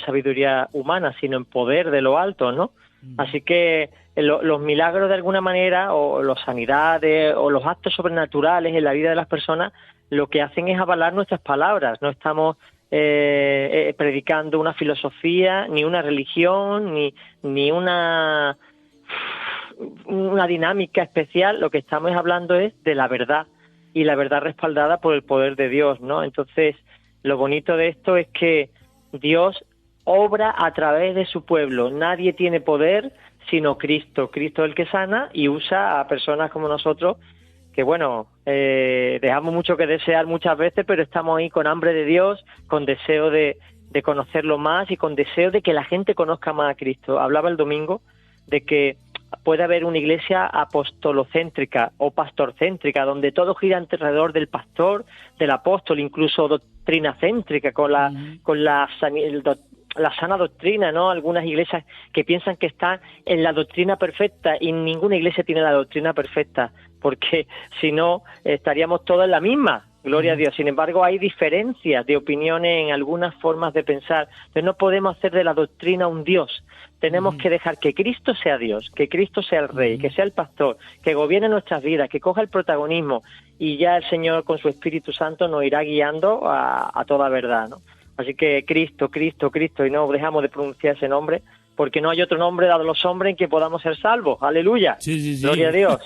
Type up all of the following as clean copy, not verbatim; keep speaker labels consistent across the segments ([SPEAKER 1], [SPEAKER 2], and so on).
[SPEAKER 1] sabiduría humana, sino en poder de lo alto, ¿no? Así que los milagros de alguna manera, o las sanidades, o los actos sobrenaturales en la vida de las personas, lo que hacen es avalar nuestras palabras. No estamos predicando una filosofía, ni una religión, ni una dinámica especial. Lo que estamos hablando es de la verdad, y la verdad respaldada por el poder de Dios, ¿no? Entonces, lo bonito de esto es que Dios obra a través de su pueblo. Nadie tiene poder sino Cristo. Cristo es el que sana y usa a personas como nosotros, que bueno, dejamos mucho que desear muchas veces, pero estamos ahí con hambre de Dios, con deseo de conocerlo más y con deseo de que la gente conozca más a Cristo. Hablaba el domingo de que puede haber una iglesia apostolocéntrica o pastorcéntrica, donde todo gira alrededor del pastor, del apóstol, incluso doctrina céntrica, con la sana doctrina, ¿no? Algunas iglesias que piensan que están en la doctrina perfecta, y ninguna iglesia tiene la doctrina perfecta, porque si no estaríamos todos en la misma. Gloria a Dios. Sin embargo, hay diferencias de opiniones en algunas formas de pensar. Entonces no podemos hacer de la doctrina un Dios. Tenemos que dejar que Cristo sea Dios, que Cristo sea el Rey, que sea el pastor, que gobierne nuestras vidas, que coja el protagonismo, y ya el Señor con su Espíritu Santo nos irá guiando a toda verdad, ¿no? Así que Cristo, Cristo, Cristo, y no dejamos de pronunciar ese nombre, porque no hay otro nombre dado a los hombres en que podamos ser salvos. ¡Aleluya!
[SPEAKER 2] Sí.
[SPEAKER 1] ¡Gloria a Dios!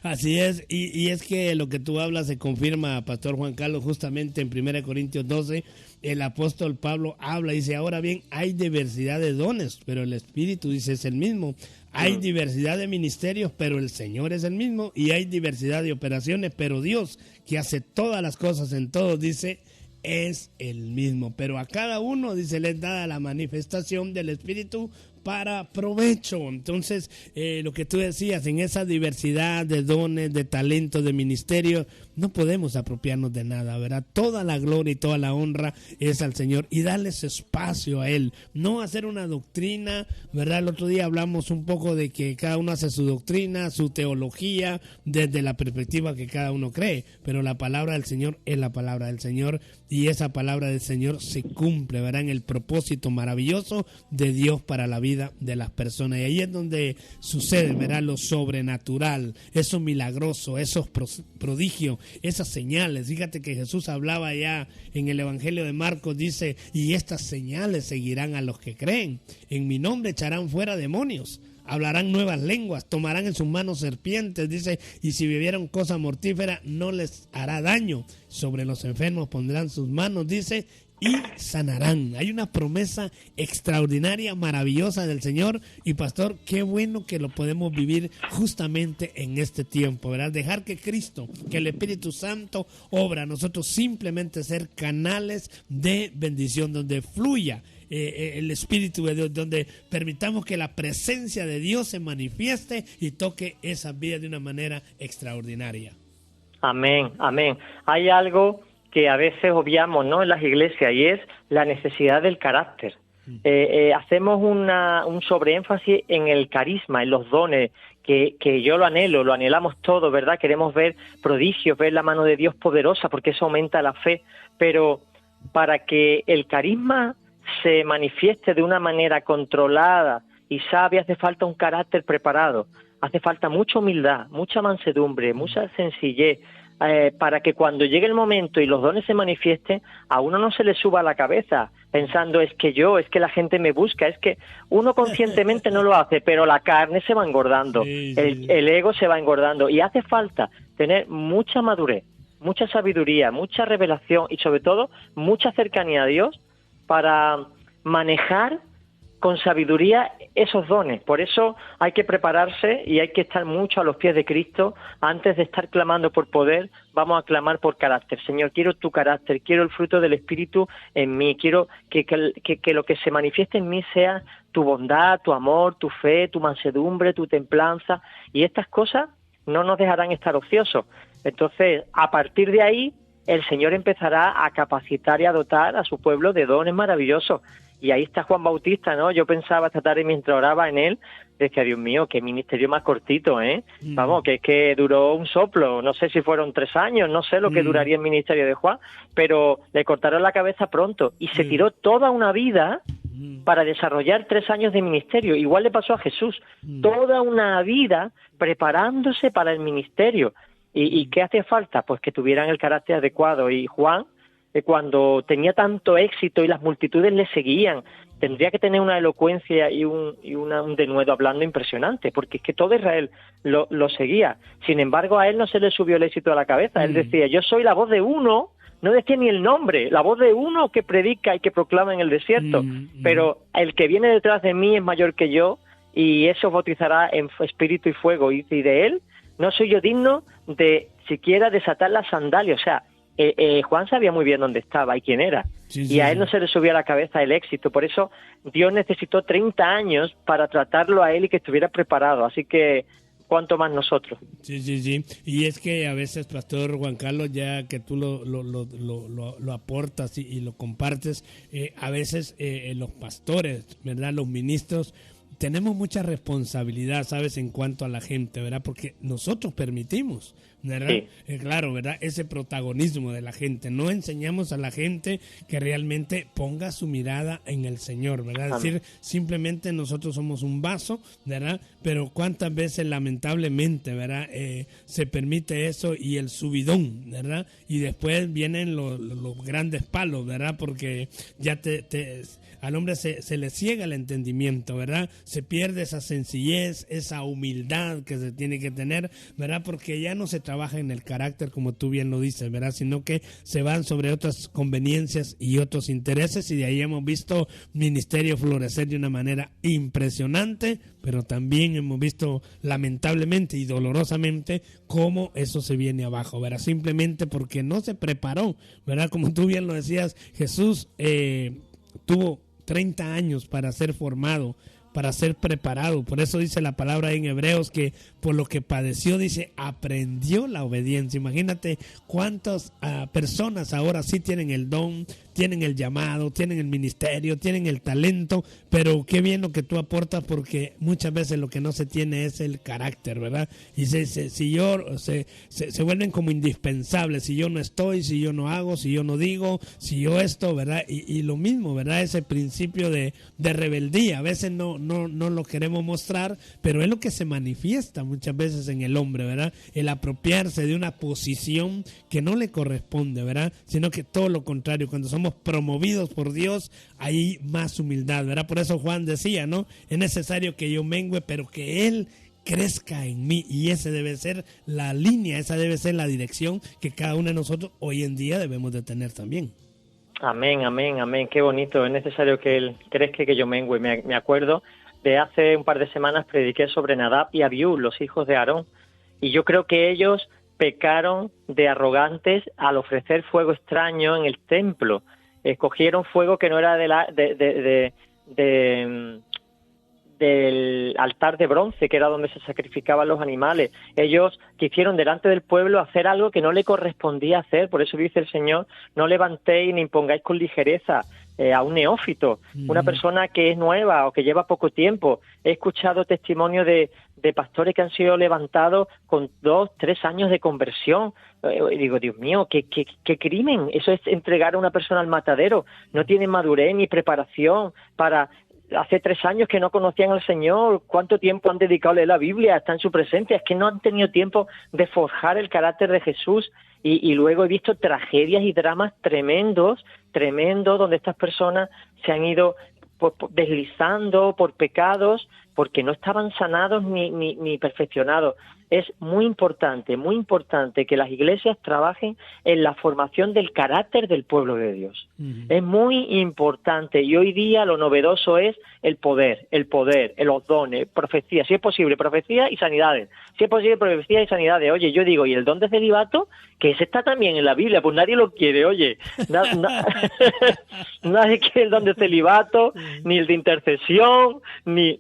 [SPEAKER 2] Así es, y es que lo que tú hablas se confirma, Pastor Juan Carlos, justamente en 1 Corintios 12, el apóstol Pablo habla y dice, ahora bien, hay diversidad de dones, pero el Espíritu, dice, es el mismo. Hay diversidad de ministerios, pero el Señor es el mismo, y hay diversidad de operaciones, pero Dios, que hace todas las cosas en todos, dice, es el mismo, pero a cada uno, dice, les da la manifestación del Espíritu para provecho. Entonces, lo que tú decías, en esa diversidad de dones, de talentos, de ministerios, no podemos apropiarnos de nada, ¿verdad? Toda la gloria y toda la honra es al Señor, y darles espacio a Él, no hacer una doctrina, ¿verdad? El otro día hablamos un poco de que cada uno hace su doctrina, su teología, desde la perspectiva que cada uno cree, pero la palabra del Señor es la palabra del Señor, y esa palabra del Señor se cumple, ¿verdad? En el propósito maravilloso de Dios para la vida de las personas, y ahí es donde sucede, ¿verdad? Lo sobrenatural, eso milagroso, esos prodigios, esas señales. Fíjate que Jesús hablaba ya en el Evangelio de Marcos, dice, y estas señales seguirán a los que creen, en mi nombre echarán fuera demonios, hablarán nuevas lenguas, tomarán en sus manos serpientes, dice, y si bebieran cosa mortífera no les hará daño, sobre los enfermos pondrán sus manos, dice, y sanarán. Hay una promesa extraordinaria, maravillosa del Señor, y pastor, qué bueno que lo podemos vivir justamente en este tiempo, ¿verdad? Dejar que Cristo, que el Espíritu Santo obra, nosotros simplemente ser canales de bendición, donde fluya el Espíritu de Dios, donde permitamos que la presencia de Dios se manifieste y toque esas vidas de una manera extraordinaria.
[SPEAKER 1] Amén, amén. Hay algo que a veces obviamos, ¿no?, en las iglesias, y es la necesidad del carácter. Hacemos un sobreénfasis en el carisma, en los dones, que yo lo anhelo, lo anhelamos todos, ¿verdad? Queremos ver prodigios, ver la mano de Dios poderosa, porque eso aumenta la fe, pero para que el carisma se manifieste de una manera controlada y sabia, hace falta un carácter preparado, hace falta mucha humildad, mucha mansedumbre, mucha sencillez, para que cuando llegue el momento y los dones se manifiesten, a uno no se le suba a la cabeza pensando es que la gente me busca. Es que uno conscientemente no lo hace, pero la carne se va engordando, el ego se va engordando, y hace falta tener mucha madurez, mucha sabiduría, mucha revelación y sobre todo mucha cercanía a Dios para manejar con sabiduría esos dones. Por eso hay que prepararse y hay que estar mucho a los pies de Cristo. Antes de estar clamando por poder, vamos a clamar por carácter. Señor, quiero tu carácter, quiero el fruto del Espíritu en mí, quiero que lo que se manifieste en mí sea tu bondad, tu amor, tu fe, tu mansedumbre, tu templanza, y estas cosas no nos dejarán estar ociosos. Entonces, a partir de ahí, el Señor empezará a capacitar y a dotar a su pueblo de dones maravillosos. Y ahí está Juan Bautista, ¿no? Yo pensaba esta tarde mientras oraba en él, decía, Dios mío, qué ministerio más cortito, ¿eh? Vamos, que es que duró un soplo, no sé si fueron 3 años, no sé lo que duraría el ministerio de Juan, pero le cortaron la cabeza pronto y se tiró toda una vida para desarrollar 3 años de ministerio. Igual le pasó a Jesús, toda una vida preparándose para el ministerio. ¿Y qué hace falta? Pues que tuvieran el carácter adecuado. Y Juan, cuando tenía tanto éxito y las multitudes le seguían, tendría que tener una elocuencia y un denuedo hablando impresionante, porque es que todo Israel lo seguía. Sin embargo, a él no se le subió el éxito a la cabeza. Él decía, yo soy la voz de uno, no decía ni el nombre, la voz de uno que predica y que proclama en el desierto, pero el que viene detrás de mí es mayor que yo, y eso bautizará en espíritu y fuego, y de él no soy yo digno de siquiera desatar las sandalias. O sea, Juan sabía muy bien dónde estaba y quién era, y a él no se le subía a la cabeza el éxito. Por eso Dios necesitó 30 años para tratarlo a él y que estuviera preparado, así que cuánto más nosotros.
[SPEAKER 2] Sí. Y es que a veces, Pastor Juan Carlos, ya que tú lo aportas y lo compartes, a veces los pastores, ¿verdad?, los ministros, tenemos mucha responsabilidad, ¿sabes?, en cuanto a la gente, ¿verdad? Porque nosotros permitimos, ¿verdad? Sí. Claro, ¿verdad? Ese protagonismo de la gente. No enseñamos a la gente que realmente ponga su mirada en el Señor, ¿verdad? Es decir, simplemente nosotros somos un vaso, ¿verdad? Pero cuántas veces, lamentablemente, ¿verdad?, se permite eso y el subidón, ¿verdad? Y después vienen los grandes palos, ¿verdad? Porque ya al hombre se le ciega el entendimiento, ¿verdad? Se pierde esa sencillez, esa humildad que se tiene que tener, ¿verdad? Porque ya no se trabaja en el carácter, como tú bien lo dices, ¿verdad? Sino que se van sobre otras conveniencias y otros intereses, y de ahí hemos visto ministerio florecer de una manera impresionante, pero también hemos visto lamentablemente y dolorosamente cómo eso se viene abajo, ¿verdad? Simplemente porque no se preparó, ¿verdad? Como tú bien lo decías, Jesús tuvo 30 años para ser formado, para ser preparado. Por eso dice la palabra en Hebreos que por lo que padeció, dice, aprendió la obediencia. Imagínate cuántas personas ahora sí tienen el don, tienen el llamado, tienen el ministerio, tienen el talento, pero qué bien lo que tú aportas, porque muchas veces lo que no se tiene es el carácter, ¿verdad? Y se vuelven como indispensables. Si yo no estoy, si yo no hago, si yo no digo, si yo esto, ¿verdad? Y lo mismo, ¿verdad? Ese principio de rebeldía, a veces no lo queremos mostrar, pero es lo que se manifiesta muchas veces en el hombre, ¿verdad? El apropiarse de una posición que no le corresponde, ¿verdad? Sino que todo lo contrario, cuando somos promovidos por Dios, hay más humildad, ¿verdad? Por eso Juan decía, ¿no? Es necesario que yo mengüe, pero que Él crezca en mí, y ese debe ser la línea, esa debe ser la dirección que cada uno de nosotros hoy en día debemos de tener también.
[SPEAKER 1] Amén, qué bonito. Es necesario que Él crezca, que yo mengüe. Me acuerdo de hace un par de semanas prediqué sobre Nadab y Abiú, los hijos de Aarón, y yo creo que ellos pecaron de arrogantes al ofrecer fuego extraño en el templo. Escogieron fuego que no era del altar de bronce, que era donde se sacrificaban los animales. Ellos quisieron delante del pueblo hacer algo que no le correspondía hacer. Por eso dice el Señor, no levantéis ni impongáis con ligereza a un neófito, una persona que es nueva o que lleva poco tiempo. He escuchado testimonios de pastores que han sido levantados con 2, 3 años de conversión. Y digo, Dios mío, qué crimen. Eso es entregar a una persona al matadero. No tienen madurez ni preparación para... Hace 3 años que no conocían al Señor. ¿Cuánto tiempo han dedicado a leer la Biblia? Está en su presencia. Es que no han tenido tiempo de forjar el carácter de Jesús. Y luego he visto tragedias y dramas tremendos, donde estas personas se han ido deslizando por pecados, porque no estaban sanados ni perfeccionados. Es muy importante que las iglesias trabajen en la formación del carácter del pueblo de Dios. Es muy importante, y hoy día lo novedoso es el poder, los dones, profecía, si es posible, profecía y sanidades. Si es posible, profecía y sanidades. Oye, yo digo, ¿y el don de celibato? Que ese está también en la Biblia, pues nadie lo quiere, oye. Nadie quiere el don de celibato, ni el de intercesión,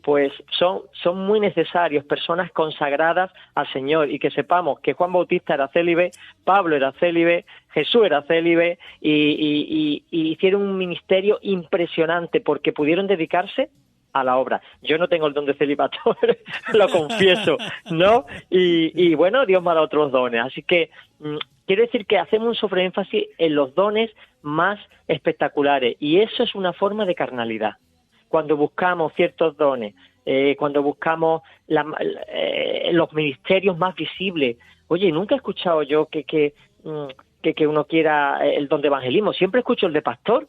[SPEAKER 1] pues son muy necesarios, personas consagradas al Señor, y que sepamos que Juan Bautista era célibe, Pablo era célibe, Jesús era célibe, y hicieron un ministerio impresionante porque pudieron dedicarse a la obra. Yo no tengo el don de celibato, lo confieso, ¿no? Y bueno, Dios me ha dado otros dones, así que quiero decir que hacemos un sobreénfasis en los dones más espectaculares, y eso es una forma de carnalidad. cuando buscamos ciertos dones, cuando buscamos los ministerios más visibles. Oye, nunca he escuchado yo que uno quiera el don de evangelismo. Siempre escucho el de pastor.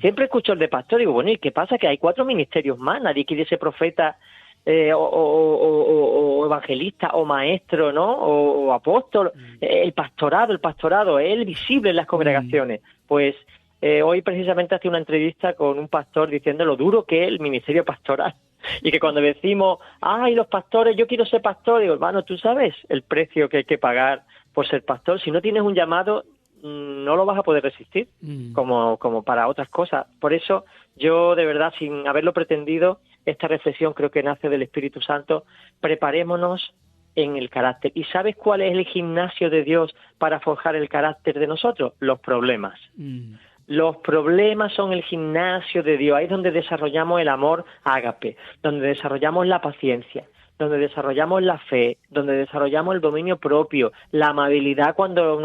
[SPEAKER 1] Siempre escucho el de pastor. Digo, bueno, ¿y qué pasa? Que hay 4 ministerios más. Nadie quiere ser profeta o evangelista o maestro, ¿no? O apóstol. El pastorado es el visible en las congregaciones. Pues hoy precisamente hacía una entrevista con un pastor diciendo lo duro que es el ministerio pastoral. Y que cuando decimos, ay, los pastores, yo quiero ser pastor, digo, hermano, tú sabes el precio que hay que pagar por ser pastor. Si no tienes un llamado, no lo vas a poder resistir, como para otras cosas. Por eso yo, de verdad, sin haberlo pretendido, esta reflexión creo que nace del Espíritu Santo. Preparémonos en el carácter. ¿Y sabes cuál es el gimnasio de Dios para forjar el carácter de nosotros? Los problemas. Los problemas son el gimnasio de Dios. Ahí es donde desarrollamos el amor ágape, donde desarrollamos la paciencia, donde desarrollamos la fe, donde desarrollamos el dominio propio, la amabilidad cuando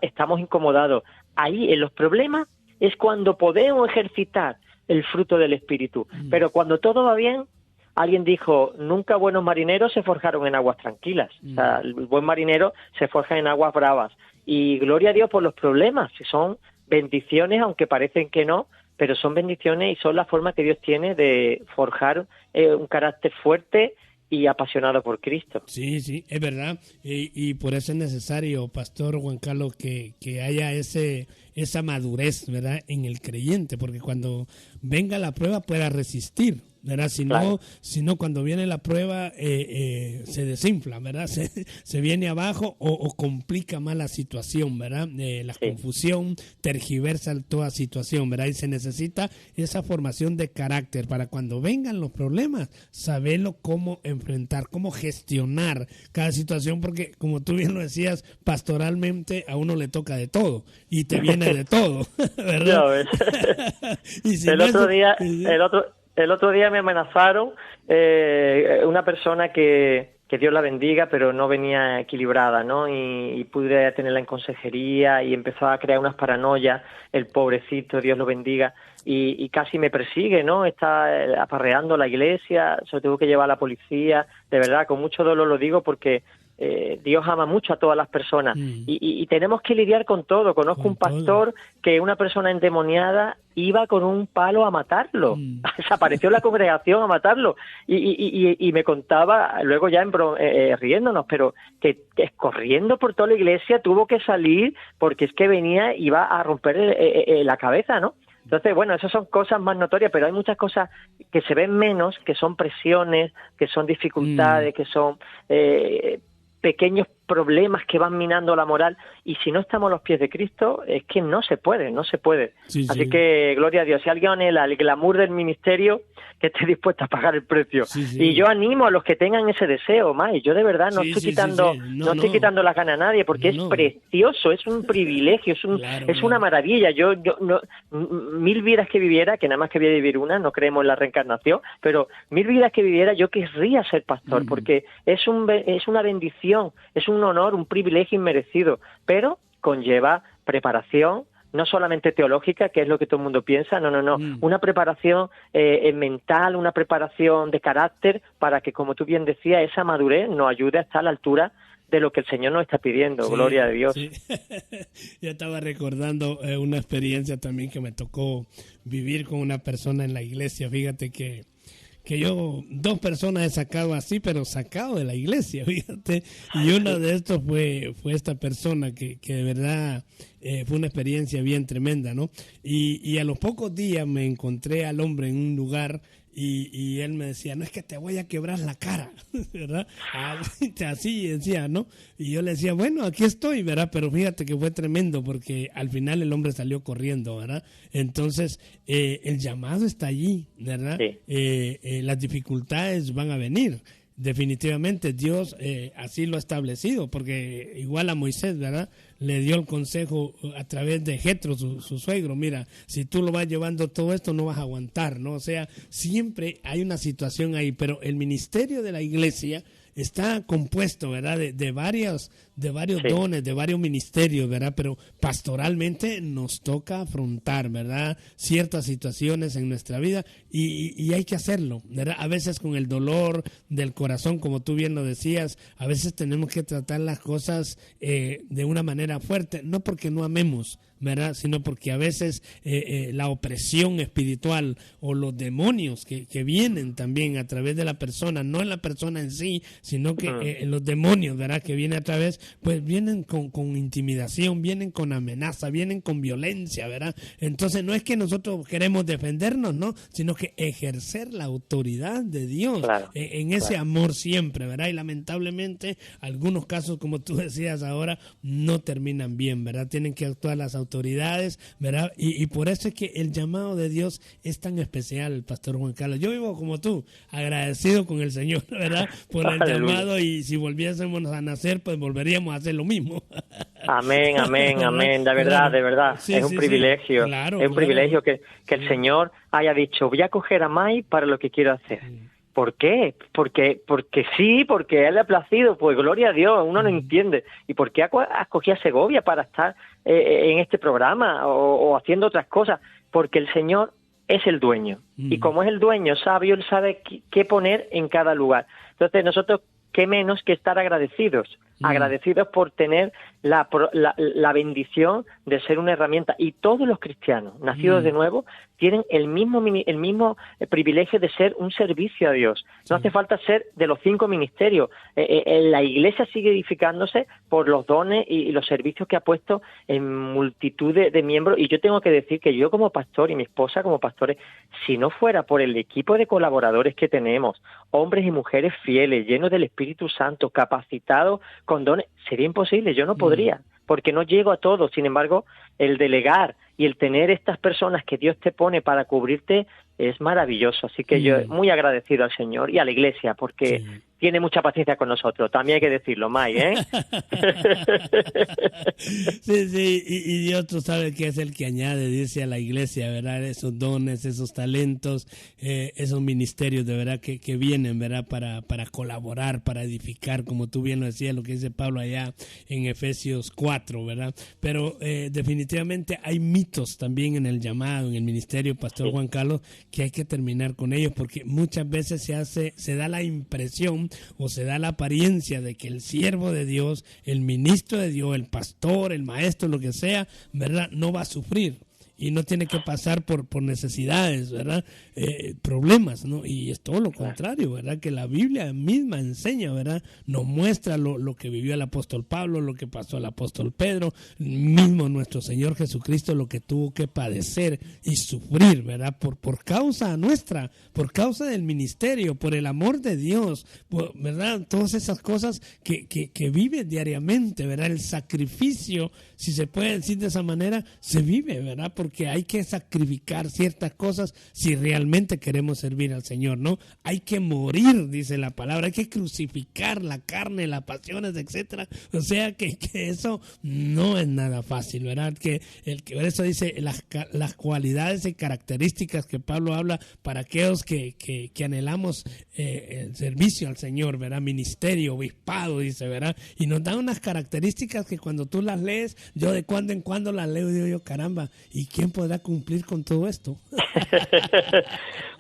[SPEAKER 1] estamos incomodados. Ahí, en los problemas, es cuando podemos ejercitar el fruto del Espíritu. Pero cuando todo va bien, alguien dijo, nunca buenos marineros se forjaron en aguas tranquilas. O sea, el buen marinero se forja en aguas bravas. Y gloria a Dios por los problemas, que son bendiciones, aunque parecen que no, pero son bendiciones y son la forma que Dios tiene de forjar un carácter fuerte y apasionado por Cristo.
[SPEAKER 2] Sí, es verdad. Y por eso es necesario, Pastor Juan Carlos, que haya esa madurez, ¿verdad?, en el creyente, porque cuando venga la prueba pueda resistir, ¿verdad? Si no, cuando viene la prueba se desinfla, ¿verdad? Se viene abajo o complica más la situación, ¿verdad? La confusión tergiversa toda situación, ¿verdad? Y se necesita esa formación de carácter para cuando vengan los problemas, saberlo cómo enfrentar, cómo gestionar cada situación, porque como tú bien lo decías, pastoralmente a uno le toca de todo y te viene de todo, ¿verdad? Ya ves. Y si
[SPEAKER 1] El otro día me amenazaron una persona que Dios la bendiga, pero no venía equilibrada, ¿no? Y pude tenerla en consejería y empezó a crear unas paranoias, el pobrecito, Dios lo bendiga, y casi me persigue, ¿no? Está aparreando la iglesia, se lo tuvo que llevar a la policía, de verdad, con mucho dolor lo digo porque Dios ama mucho a todas las personas y tenemos que lidiar con todo. Conozco un pastor que una persona endemoniada iba con un palo a matarlo, desapareció la congregación a matarlo y me contaba, luego ya riéndonos, pero que corriendo por toda la iglesia tuvo que salir porque es que iba a romper la cabeza, ¿no? Entonces, bueno, esas son cosas más notorias, pero hay muchas cosas que se ven menos, que son presiones, que son dificultades, que son pequeños problemas que van minando la moral, y si no estamos a los pies de Cristo, es que no se puede. Sí, así que, gloria a Dios, si alguien anhela el glamour del ministerio, que esté dispuesto a pagar el precio. Y yo animo a los que tengan ese deseo, y yo de verdad no estoy quitando las ganas a nadie, porque es precioso, es un privilegio, es una maravilla. Yo no, 1000 vidas que viviera, que nada más que voy a vivir una, no creemos en la reencarnación, pero 1000 vidas que viviera, yo querría ser pastor, porque es una bendición, es un honor, un privilegio inmerecido, pero conlleva preparación, no solamente teológica, que es lo que todo el mundo piensa, no, una preparación mental, una preparación de carácter, para que, como tú bien decías, esa madurez nos ayude a estar a la altura de lo que el Señor nos está pidiendo, gloria a Dios. Sí.
[SPEAKER 2] Yo estaba recordando una experiencia también que me tocó vivir con una persona en la iglesia. Fíjate que yo 2 personas he sacado así, pero sacado de la iglesia, fíjate, y uno de estos fue esta persona que de verdad fue una experiencia bien tremenda, ¿no? Y a los pocos días me encontré al hombre en un lugar y él me decía, no, es que te voy a quebrar la cara, ¿verdad? Así decía, ¿no? Y yo le decía, bueno, aquí estoy, ¿verdad? Pero fíjate que fue tremendo porque al final el hombre salió corriendo, ¿verdad? Entonces, el llamado está allí, ¿verdad? Sí. Las dificultades van a venir. Definitivamente Dios así lo ha establecido, porque igual a Moisés, ¿verdad?, le dio el consejo a través de Jetro, su suegro, mira, si tú lo vas llevando todo esto no vas a aguantar, ¿no? O sea, siempre hay una situación ahí, pero el ministerio de la iglesia está compuesto, ¿verdad? De varios
[SPEAKER 1] Sí.
[SPEAKER 2] dones, de varios ministerios, ¿verdad? Pero pastoralmente nos toca afrontar, ¿verdad? Ciertas situaciones en nuestra vida y hay que hacerlo, ¿verdad? A veces con el dolor del corazón, como tú bien lo decías, a veces tenemos que tratar las cosas de una manera fuerte, no porque no amemos, ¿verdad? Sino porque a veces la opresión espiritual o los demonios que vienen también a través de la persona, no en la persona en sí, sino que los demonios, ¿verdad? Que vienen a través, pues vienen con intimidación, vienen con amenaza, vienen con violencia, ¿verdad? Entonces no es que nosotros queremos defendernos, ¿no? Sino que ejercer la autoridad de Dios
[SPEAKER 1] Claro,
[SPEAKER 2] en ese
[SPEAKER 1] claro.
[SPEAKER 2] amor siempre, ¿verdad? Y lamentablemente algunos casos, como tú decías ahora, no terminan bien, ¿verdad? Tienen que actuar las autoridades, ¿verdad? Y por eso es que el llamado de Dios es tan especial, Pastor Juan Carlos. Yo vivo como tú, agradecido con el Señor, ¿verdad? Por el
[SPEAKER 1] Aleluya.
[SPEAKER 2] llamado, y si volviésemos a nacer, pues volveríamos a hacer lo mismo.
[SPEAKER 1] Amén, amén,
[SPEAKER 2] ¿Verdad?
[SPEAKER 1] amén.
[SPEAKER 2] Claro.
[SPEAKER 1] De verdad.
[SPEAKER 2] Sí,
[SPEAKER 1] Es un
[SPEAKER 2] sí, sí.
[SPEAKER 1] privilegio.
[SPEAKER 2] Claro,
[SPEAKER 1] Es un
[SPEAKER 2] claro.
[SPEAKER 1] privilegio que el Señor haya dicho, voy a coger a Mai para lo que quiero hacer. ¿Por qué? Porque sí, porque a él le ha placido, pues gloria a Dios, uno no entiende. ¿Y por qué ha escogido a Segovia para estar en este programa o haciendo otras cosas? Porque el Señor es el dueño. Y como es el dueño sabio, él sabe qué poner en cada lugar. Entonces nosotros, qué menos que estar agradecidos por tener la bendición de ser una herramienta. Y todos los cristianos nacidos de nuevo tienen el mismo privilegio de ser un servicio a Dios. No hace falta ser de los 5 ministerios. La Iglesia sigue edificándose por los dones y los servicios que ha puesto en multitud de miembros. Y yo tengo que decir que yo como pastor y mi esposa como pastores, si no fuera por el equipo de colaboradores que tenemos, hombres y mujeres fieles, llenos del Espíritu Santo, capacitados con dones, sería imposible, yo no podría, porque no llego a todo. Sin embargo, el delegar y el tener estas personas que Dios te pone para cubrirte es maravilloso. Así que yo muy agradecido al Señor y a la Iglesia, porque tiene mucha paciencia con nosotros. También hay que decirlo, May, ¿eh?
[SPEAKER 2] Sí, sí, y Dios, tú sabes que es el que añade, dice, a la Iglesia, ¿verdad? Esos dones, esos talentos, esos ministerios, de verdad, que vienen, ¿verdad? Para colaborar, para edificar, como tú bien lo decías, lo que dice Pablo allá en Efesios 4, ¿verdad? Pero definitivamente hay mitos también en el llamado, en el ministerio, Pastor Juan Carlos, que hay que terminar con ellos, porque muchas veces se da la impresión o se da la apariencia de que el siervo de Dios, el ministro de Dios, el pastor, el maestro, lo que sea, ¿verdad? No va a sufrir y no tiene que pasar por necesidades, ¿verdad? Problemas, ¿no? Y es todo lo contrario, ¿verdad? Que la Biblia misma enseña, ¿verdad? Nos muestra lo que vivió el apóstol Pablo, lo que pasó al apóstol Pedro, mismo nuestro Señor Jesucristo, lo que tuvo que padecer y sufrir, ¿verdad? Por causa nuestra, por causa del ministerio, por el amor de Dios, ¿verdad? Todas esas cosas que vive diariamente, ¿verdad? El sacrificio, si se puede decir de esa manera, se vive, ¿verdad? Porque hay que sacrificar ciertas cosas si realmente queremos servir al Señor, ¿no? Hay que morir, dice la palabra, hay que crucificar la carne, las pasiones, etcétera. O sea que eso no es nada fácil, ¿verdad? Por eso dice las cualidades y características que Pablo habla para aquellos que anhelamos el servicio al Señor, ¿verdad? Ministerio, obispado, dice, ¿verdad? Y nos da unas características que cuando tú las lees, yo de cuando en cuando las leo y digo yo, caramba, ¿y quién podrá cumplir con todo esto?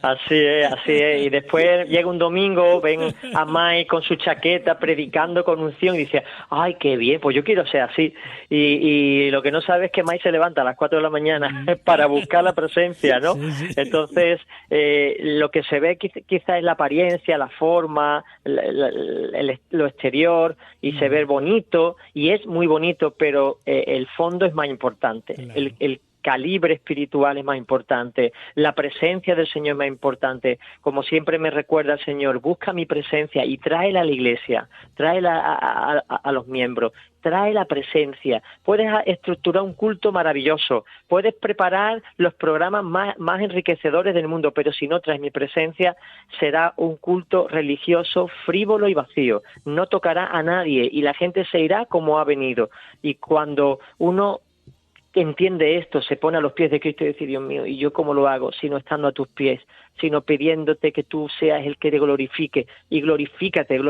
[SPEAKER 1] Así es, así es. Y después llega un domingo, ven a Mike con su chaqueta predicando con unción y dice, ay, qué bien, pues yo quiero ser así. Y lo que no sabe es que Mike se levanta a las 4 de la mañana para buscar la presencia, ¿no? Sí, sí. Entonces, lo que se ve quizá es la apariencia, la forma, lo exterior, y se ve bonito, y es muy bonito, pero el fondo es más importante. Claro. El calibre espiritual es más importante, la presencia del Señor es más importante. Como siempre me recuerda el Señor, busca mi presencia y tráela a la iglesia, tráela a los miembros, trae la presencia. Puedes estructurar un culto maravilloso, puedes preparar los programas más enriquecedores del mundo, pero si no traes mi presencia, será un culto religioso frívolo y vacío. No tocará a nadie y la gente se irá como ha venido. Y cuando uno que entiende esto, se pone a los pies de Cristo y dice, Dios mío, ¿y yo cómo lo hago? Sino estando a tus pies, sino pidiéndote que tú seas el que te glorifique, y glorifícate,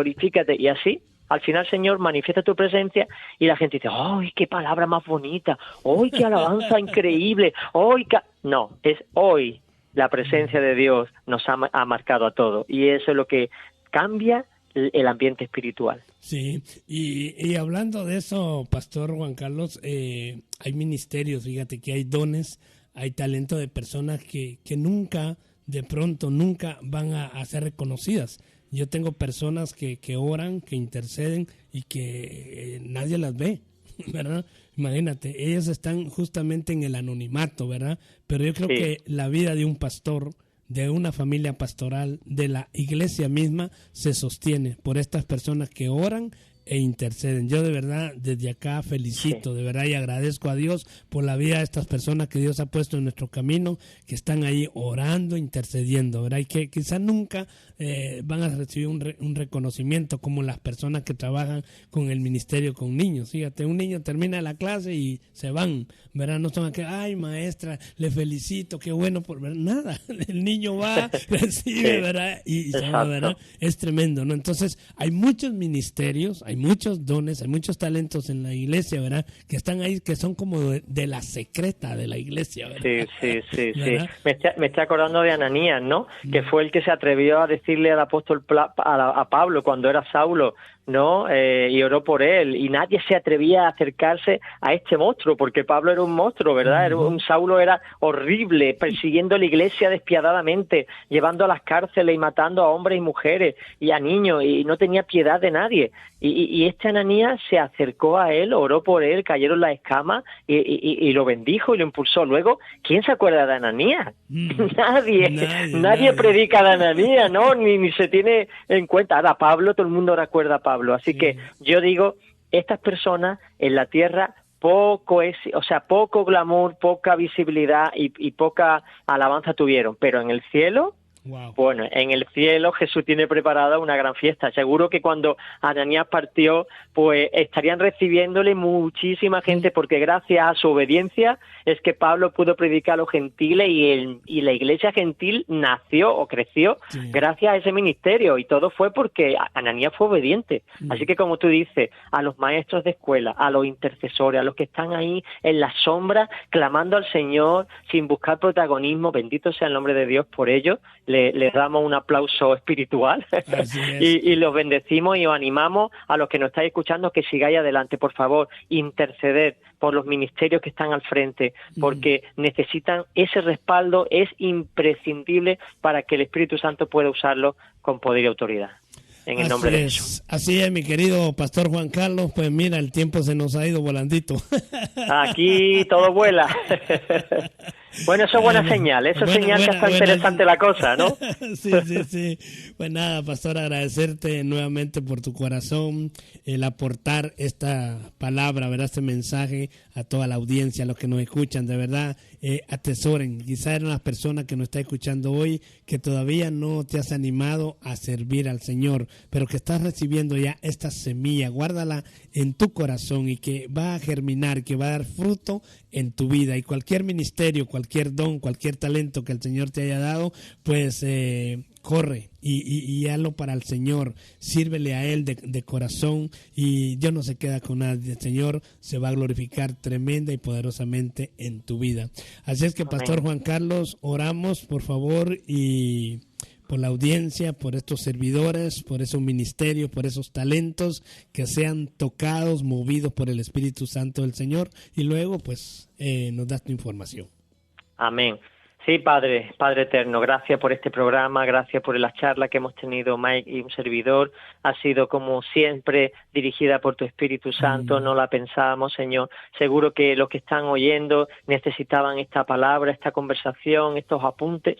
[SPEAKER 1] y así, al final, Señor, manifiesta tu presencia y la gente dice, ¡ay, qué palabra más bonita! ¡Ay, qué alabanza increíble! ¡Ay, qué... No, es hoy la presencia de Dios nos ha marcado a todos, y eso es lo que cambia el ambiente espiritual.
[SPEAKER 2] Sí, y hablando de eso, Pastor Juan Carlos, hay ministerios, fíjate que hay dones, hay talento de personas que nunca, de pronto, nunca van a ser reconocidas. Yo tengo personas que oran, que interceden y que nadie las ve, ¿verdad? Imagínate, ellos están justamente en el anonimato, ¿verdad? Pero yo creo que la vida de un pastor, de una familia pastoral, de la iglesia misma, se sostiene por estas personas que oran e interceden. Yo de verdad desde acá felicito, de verdad, y agradezco a Dios por la vida de estas personas que Dios ha puesto en nuestro camino, que están ahí orando, intercediendo, ¿verdad? Y que quizás nunca van a recibir un reconocimiento como las personas que trabajan con el ministerio con niños. Fíjate, un niño termina la clase y se van, ¿verdad? No son aquellos, ay maestra, le felicito, qué bueno por ver, nada. El niño va, recibe, ¿verdad? Y se va, ¿verdad? Es tremendo, ¿no? Entonces, hay muchos ministerios, hay muchos dones, hay muchos talentos en la iglesia, ¿verdad? Que están ahí, que son como de la secreta de la iglesia, ¿verdad?
[SPEAKER 1] Sí. Me estoy acordando de Ananías, ¿no? Que fue el que se atrevió a decirle al apóstol a Pablo cuando era Saulo, ¿no? Y oró por él, y nadie se atrevía a acercarse a este monstruo, porque Pablo era un monstruo, ¿verdad? Saulo era horrible, persiguiendo la iglesia despiadadamente, llevando a las cárceles y matando a hombres y mujeres y a niños, y no tenía piedad de nadie. Y este Ananías se acercó a él, oró por él, cayeron las escamas y lo bendijo y lo impulsó. Luego, ¿quién se acuerda de Ananías? Nadie predica de Ananías, ¿no? Ni se tiene en cuenta. Ahora Pablo, todo el mundo recuerda a Pablo. Así que yo digo, estas personas en la tierra poco glamour, poca visibilidad y poca alabanza tuvieron, pero en el cielo, bueno, en el cielo Jesús tiene preparada una gran fiesta. Seguro que cuando Ananías partió, pues estarían recibiéndole muchísima gente, porque gracias a su obediencia es que Pablo pudo predicar a los gentiles y la iglesia gentil nació o creció gracias a ese ministerio, y todo fue porque Ananías fue obediente. Así que, como tú dices, a los maestros de escuela, a los intercesores, a los que están ahí en la sombra clamando al Señor sin buscar protagonismo, bendito sea el nombre de Dios por ello. Les damos un aplauso espiritual y los bendecimos y os animamos a los que nos estáis escuchando que sigáis adelante. Por favor, interceded por los ministerios que están al frente, porque necesitan ese respaldo, es imprescindible para que el Espíritu Santo pueda usarlo con poder y autoridad. En el nombre de Jesús.
[SPEAKER 2] Así es, mi querido Pastor Juan Carlos. Pues mira, el tiempo se nos ha ido volandito.
[SPEAKER 1] Aquí todo vuela. Bueno, eso es buena señal. Eso es señal que está interesante la cosa, ¿no?
[SPEAKER 2] Sí. Pues nada, Pastor, agradecerte nuevamente por tu corazón, el aportar esta palabra, ¿verdad? Este mensaje a toda la audiencia, a los que nos escuchan. De verdad, atesoren. Quizás eran las personas que nos está escuchando hoy que todavía no te has animado a servir al Señor, pero que estás recibiendo ya esta semilla. Guárdala en tu corazón y que va a germinar, que va a dar fruto en tu vida. Y cualquier ministerio, cualquier don, cualquier talento que el Señor te haya dado, pues corre y hazlo para el Señor, sírvele a Él de corazón, y Dios no se queda con nadie. El Señor se va a glorificar tremenda y poderosamente en tu vida. Así es que, Pastor Juan Carlos, oramos por favor y por la audiencia, por estos servidores, por esos ministerios, por esos talentos que sean tocados, movidos por el Espíritu Santo del Señor, y luego pues nos das tu información.
[SPEAKER 1] Amén. Sí, Padre eterno, gracias por este programa, gracias por la charla que hemos tenido Mike y un servidor. Ha sido como siempre dirigida por tu Espíritu Santo, no la pensábamos, Señor. Seguro que los que están oyendo necesitaban esta palabra, esta conversación, estos apuntes.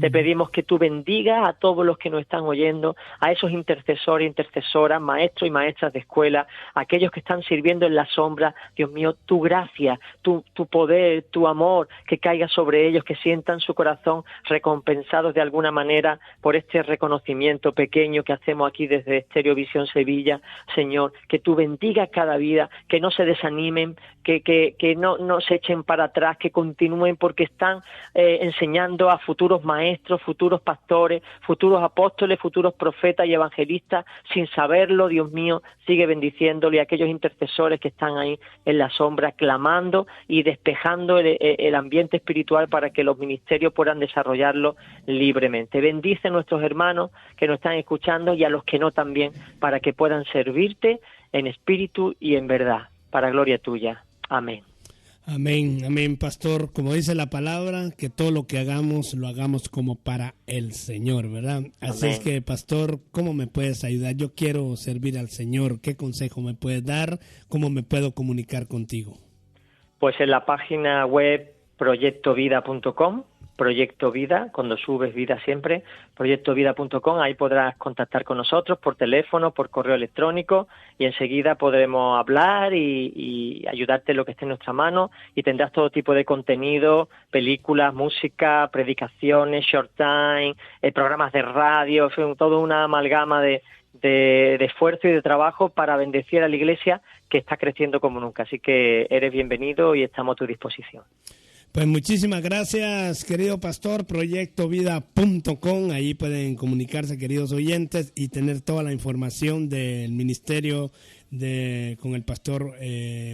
[SPEAKER 1] Te pedimos que tú bendigas a todos los que nos están oyendo, a esos intercesores, intercesoras, maestros y maestras de escuela, aquellos que están sirviendo en la sombra. Dios mío, tu gracia, tu poder, tu amor, que caiga sobre ellos, que sientan su corazón recompensados de alguna manera por este reconocimiento pequeño que hacemos aquí desde Estéreo Visión Sevilla. Señor, que tú bendigas cada vida, que no se desanimen, que no se echen para atrás, que continúen, porque están enseñando a futuros maestros, futuros pastores, futuros apóstoles, futuros profetas y evangelistas, sin saberlo. Dios mío, sigue bendiciéndole a aquellos intercesores que están ahí en la sombra, clamando y despejando el ambiente espiritual para que los ministerios puedan desarrollarlo libremente. Bendice a nuestros hermanos que nos están escuchando y a los que no también, para que puedan servirte en espíritu y en verdad, para gloria tuya. Amén.
[SPEAKER 2] Amén, amén, pastor. Como dice la palabra, que todo lo que hagamos, lo hagamos como para el Señor, ¿verdad? Así
[SPEAKER 1] Amén.
[SPEAKER 2] es que, pastor, ¿cómo me puedes ayudar? Yo quiero servir al Señor. ¿Qué consejo me puedes dar? ¿Cómo me puedo comunicar contigo?
[SPEAKER 1] Pues en la página web proyectovida.com, Proyecto Vida, cuando subes vida siempre, proyectovida.com, ahí podrás contactar con nosotros por teléfono, por correo electrónico, y enseguida podremos hablar y ayudarte en lo que esté en nuestra mano, y tendrás todo tipo de contenido, películas, música, predicaciones, short time, programas de radio, en fin, toda una amalgama de esfuerzo y de trabajo para bendecir a la Iglesia, que está creciendo como nunca. Así que eres bienvenido y estamos a tu disposición.
[SPEAKER 2] Pues muchísimas gracias, querido pastor. Proyectovida.com, ahí pueden comunicarse, queridos oyentes, y tener toda la información del ministerio con el pastor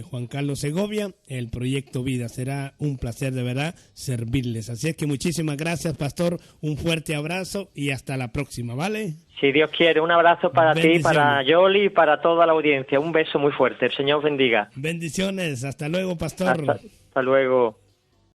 [SPEAKER 2] Juan Carlos Segovia, el Proyecto Vida. Será un placer de verdad servirles. Así es que muchísimas gracias, pastor. Un fuerte abrazo y hasta la próxima, ¿vale?
[SPEAKER 1] Si Dios quiere, un abrazo para ti, para Yoli y para toda la audiencia. Un beso muy fuerte. El Señor bendiga.
[SPEAKER 2] Bendiciones. Hasta luego, pastor.
[SPEAKER 1] Hasta luego.